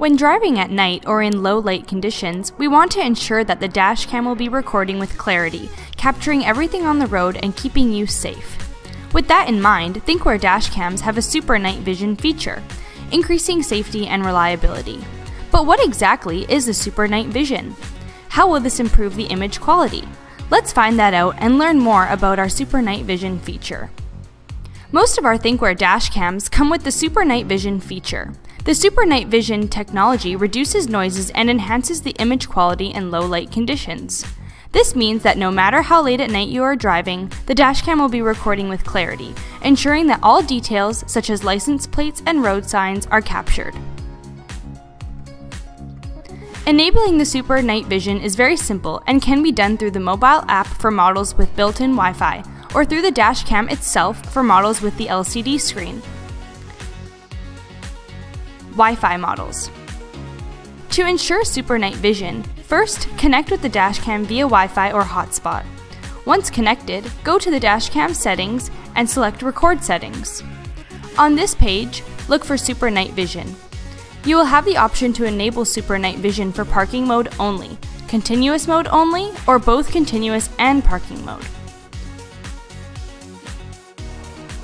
When driving at night or in low light conditions, we want to ensure that the dashcam will be recording with clarity, capturing everything on the road and keeping you safe. With that in mind, Thinkware dashcams have a super night vision feature, increasing safety and reliability. But what exactly is the super night vision? How will this improve the image quality? Let's find that out and learn more about our super night vision feature. Most of our Thinkware dashcams come with the super night vision feature. The super night vision technology reduces noises and enhances the image quality in low light conditions. This means that no matter how late at night you are driving, the dashcam will be recording with clarity, ensuring that all details such as license plates and road signs are captured. Enabling the super night vision is very simple and can be done through the mobile app for models with built-in Wi-Fi, or through the dashcam itself for models with the LCD screen. Wi-Fi models. To ensure super night vision, first connect with the dashcam via Wi-Fi or hotspot. Once connected, go to the dashcam settings and select Record Settings. On this page, look for super night vision. You will have the option to enable super night vision for parking mode only, continuous mode only, or both continuous and parking mode.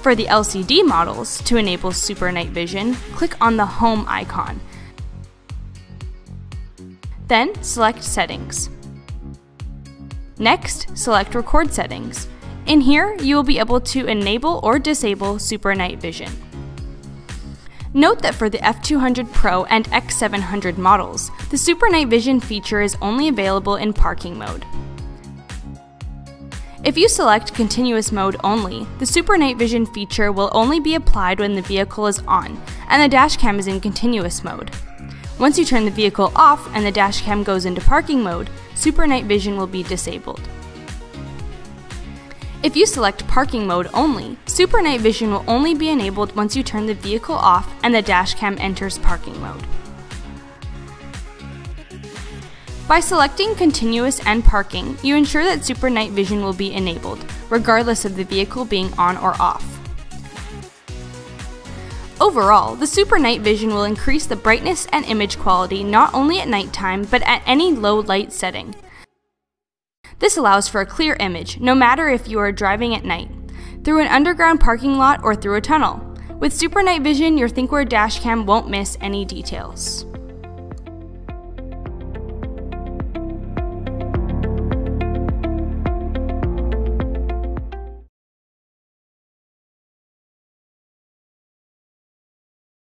For the LCD models, to enable super night vision, click on the Home icon. Then select Settings. Next, select Record Settings. In here, you will be able to enable or disable super night vision. Note that for the F200 Pro and X700 models, the super night vision feature is only available in parking mode. If you select continuous mode only, the super night vision feature will only be applied when the vehicle is on and the dashcam is in continuous mode. Once you turn the vehicle off and the dashcam goes into parking mode, super night vision will be disabled. If you select parking mode only, super night vision will only be enabled once you turn the vehicle off and the dashcam enters parking mode. By selecting continuous and parking, you ensure that super night vision will be enabled, regardless of the vehicle being on or off. Overall, the super night vision will increase the brightness and image quality not only at nighttime, but at any low light setting. This allows for a clear image, no matter if you are driving at night, through an underground parking lot or through a tunnel. With super night vision, your Thinkware dashcam won't miss any details.